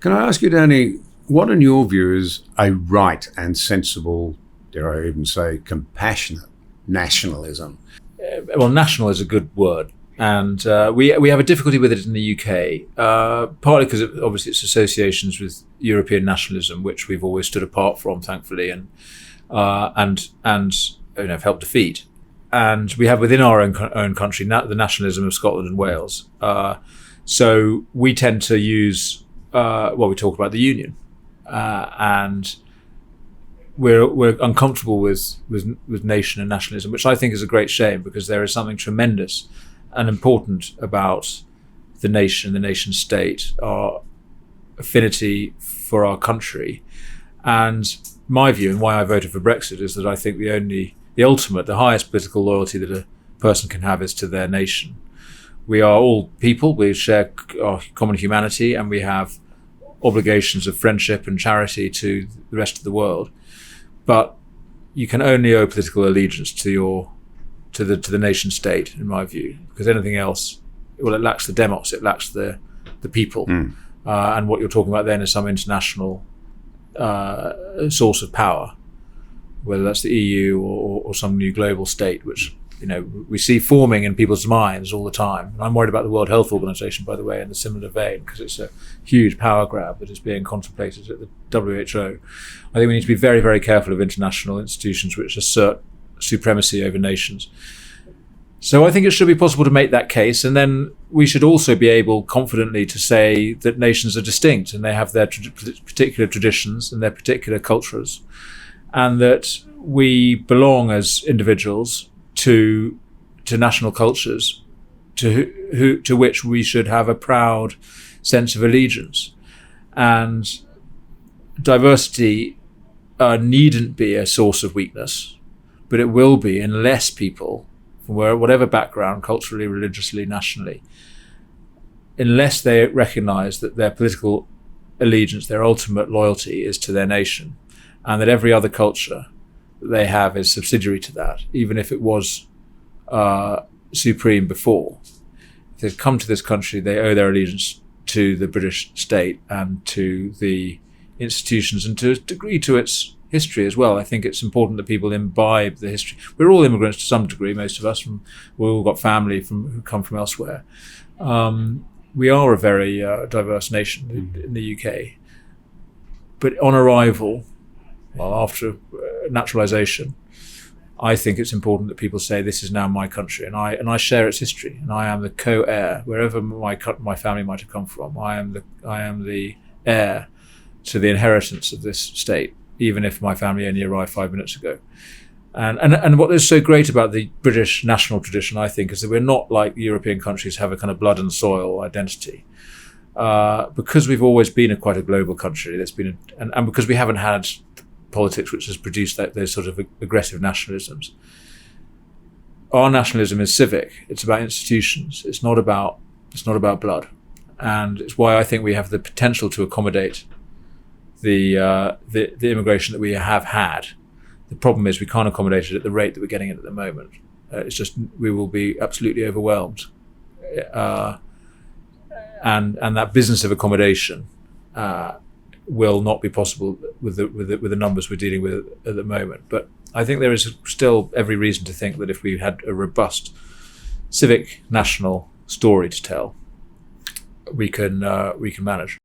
Can I ask you, Danny, what in your view is a right and sensible, dare I even say, compassionate nationalism? Well, national is a good word. And we have a difficulty with it in the UK, partly because obviously it's associations with European nationalism, which we've always stood apart from, thankfully, and have helped defeat. And we have within our own country the nationalism of Scotland and Wales. So we tend to use we talk about the union, and we're uncomfortable with nation and nationalism, which I think is a great shame, because there is something tremendous and important about the nation, the nation state, our affinity for our country. And my view, and why I voted for Brexit, is that I think the ultimate, the highest political loyalty that a person can have is to their nation. We are all people, we share our common humanity, and we have obligations of friendship and charity to the rest of the world. But you can only owe political allegiance to the nation state, in my view, because anything else, well, it lacks the demos, it lacks the people. And what you're talking about then is some international source of power, whether that's the EU or some new global state, which we see forming in people's minds all the time. And I'm worried about the World Health Organization, by the way, in a similar vein, because it's a huge power grab that is being contemplated at the WHO. I think we need to be very, very careful of international institutions which assert supremacy over nations. So I think it should be possible to make that case, and then we should also be able confidently to say that nations are distinct and they have their particular traditions and their particular cultures, and that we belong as individuals to national cultures to which we should have a proud sense of allegiance. And diversity needn't be a source of weakness, but it will be unless people from whatever background, culturally, religiously, nationally, unless they recognize that their political allegiance, their ultimate loyalty is to their nation, and that every other culture that they have is subsidiary to that, even if it was supreme before. If they've come to this country, they owe their allegiance to the British state and to the institutions, and to a degree to its history as well. I think it's important that people imbibe the history. We're all immigrants to some degree, most of us. We've all got family who come from elsewhere. We are a very diverse nation in the UK. But on arrival, after naturalisation, I think it's important that people say, this is now my country, and I share its history, and I am the co-heir wherever my family might have come from. I am the heir to the inheritance of this state, even if my family only arrived 5 minutes ago. And what is so great about the British national tradition, I think, is that we're not like European countries have a kind of blood and soil identity. Because we've always been quite a global country, and because we haven't had politics which has produced those sort of aggressive nationalisms. Our nationalism is civic. It's about institutions. It's not about blood, and it's why I think we have the potential to accommodate the immigration that we have had. The problem is we can't accommodate it at the rate that we're getting it at the moment. It's just we will be absolutely overwhelmed, and that business of accommodation will not be possible with the numbers we're dealing with at the moment. But I think there is still every reason to think that if we had a robust civic national story to tell, we can manage.